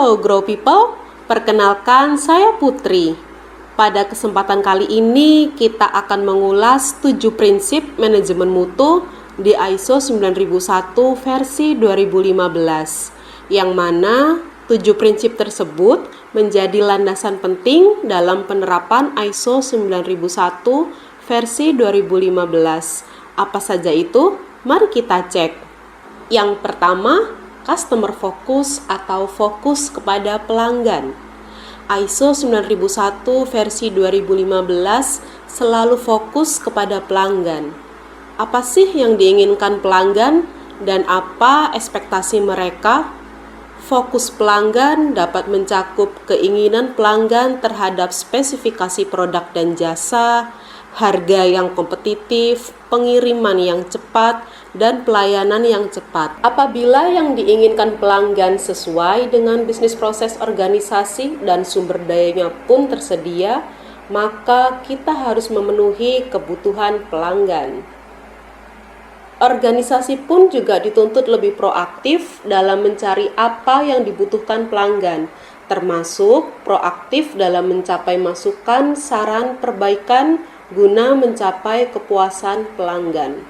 Halo Grow People, perkenalkan saya Putri. Pada kesempatan kali ini kita akan mengulas 7 prinsip manajemen mutu di ISO 9001 versi 2015, yang mana 7 prinsip tersebut menjadi landasan penting dalam penerapan ISO 9001 versi 2015. Apa saja itu? Mari kita cek. Yang pertama, customer focus atau fokus kepada pelanggan. ISO 9001 versi 2015 selalu fokus kepada pelanggan. Apa sih yang diinginkan pelanggan dan apa ekspektasi mereka? Fokus pelanggan dapat mencakup keinginan pelanggan terhadap spesifikasi produk dan jasa, harga yang kompetitif, pengiriman yang cepat, dan pelayanan yang cepat. Apabila yang diinginkan pelanggan sesuai dengan bisnis proses organisasi dan sumber dayanya pun tersedia, maka kita harus memenuhi kebutuhan pelanggan. Organisasi pun juga dituntut lebih proaktif dalam mencari apa yang dibutuhkan pelanggan, termasuk proaktif dalam mencapai masukan, saran, perbaikan guna mencapai kepuasan pelanggan.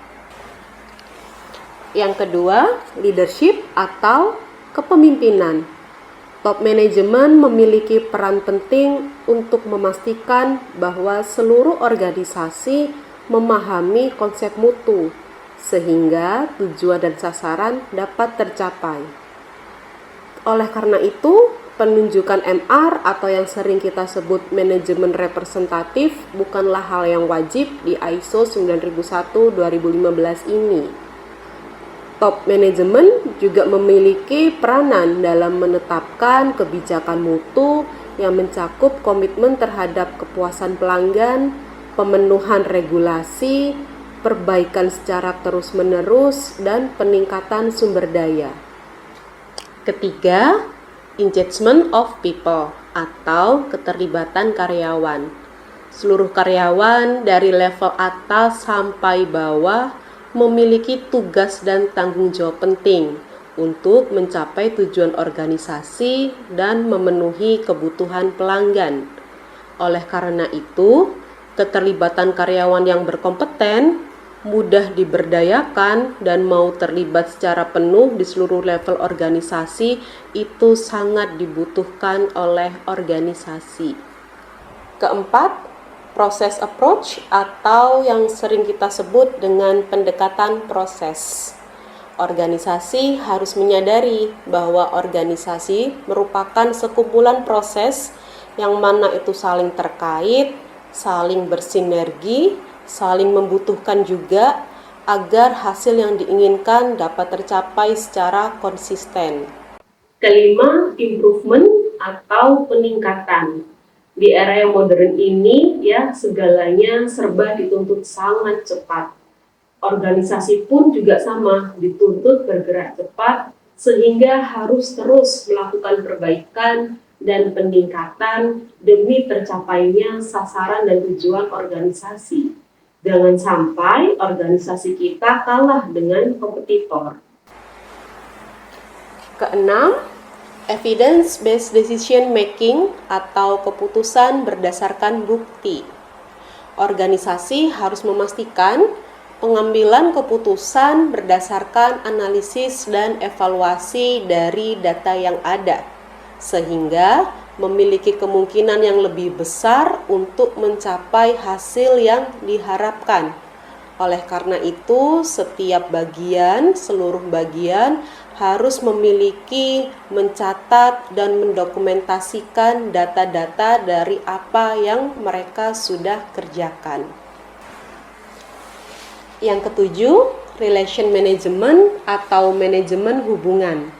Yang kedua, leadership atau kepemimpinan. Top manajemen memiliki peran penting untuk memastikan bahwa seluruh organisasi memahami konsep mutu, sehingga tujuan dan sasaran dapat tercapai. Oleh karena itu, penunjukan MR atau yang sering kita sebut manajemen representatif bukanlah hal yang wajib di ISO 9001-2015 ini. Top manajemen juga memiliki peranan dalam menetapkan kebijakan mutu yang mencakup komitmen terhadap kepuasan pelanggan, pemenuhan regulasi, perbaikan secara terus-menerus, dan peningkatan sumber daya. Ketiga, engagement of people atau keterlibatan karyawan. Seluruh karyawan dari level atas sampai bawah memiliki tugas dan tanggung jawab penting untuk mencapai tujuan organisasi dan memenuhi kebutuhan pelanggan. Oleh karena itu, keterlibatan karyawan yang berkompeten, mudah diberdayakan, dan mau terlibat secara penuh di seluruh level organisasi itu sangat dibutuhkan oleh organisasi. Keempat, proses approach atau yang sering kita sebut dengan pendekatan proses. Organisasi harus menyadari bahwa organisasi merupakan sekumpulan proses yang mana itu saling terkait, saling bersinergi, saling membutuhkan juga agar hasil yang diinginkan dapat tercapai secara konsisten. Kelima, improvement atau peningkatan. Di era yang modern ini, segalanya serba dituntut sangat cepat. Organisasi pun juga sama, dituntut bergerak cepat, sehingga harus terus melakukan perbaikan dan peningkatan demi tercapainya sasaran dan tujuan organisasi. Jangan sampai organisasi kita kalah dengan kompetitor. Keenam, evidence-based decision making atau keputusan berdasarkan bukti. Organisasi harus memastikan pengambilan keputusan berdasarkan analisis dan evaluasi dari data yang ada, sehingga memiliki kemungkinan yang lebih besar untuk mencapai hasil yang diharapkan. Oleh karena itu, seluruh bagian harus memiliki, mencatat, dan mendokumentasikan data-data dari apa yang mereka sudah kerjakan. Yang ketujuh, relation management atau manajemen hubungan.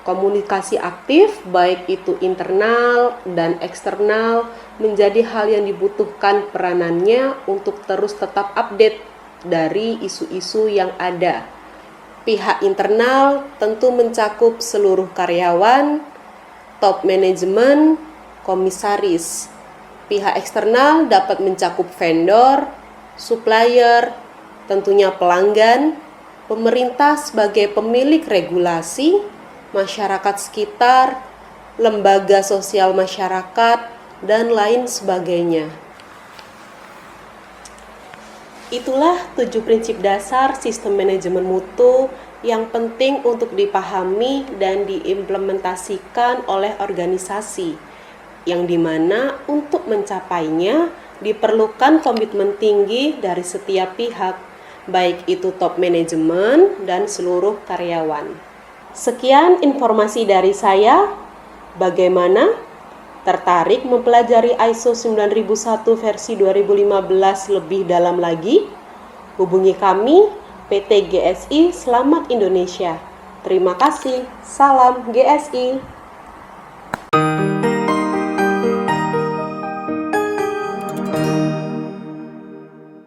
Komunikasi aktif, baik itu internal dan eksternal, menjadi hal yang dibutuhkan peranannya untuk terus tetap update dari isu-isu yang ada. Pihak internal tentu mencakup seluruh karyawan, top manajemen, komisaris. Pihak eksternal dapat mencakup vendor, supplier, tentunya pelanggan, pemerintah sebagai pemilik regulasi, masyarakat sekitar, lembaga sosial masyarakat, dan lain sebagainya. Itulah 7 prinsip dasar sistem manajemen mutu yang penting untuk dipahami dan diimplementasikan oleh organisasi, yang dimana untuk mencapainya diperlukan komitmen tinggi dari setiap pihak, baik itu top manajemen dan seluruh karyawan. Sekian informasi dari saya. Bagaimana? Tertarik mempelajari ISO 9001 versi 2015 lebih dalam lagi? Hubungi kami, PT GSI Selamat Indonesia. Terima kasih. Salam GSI.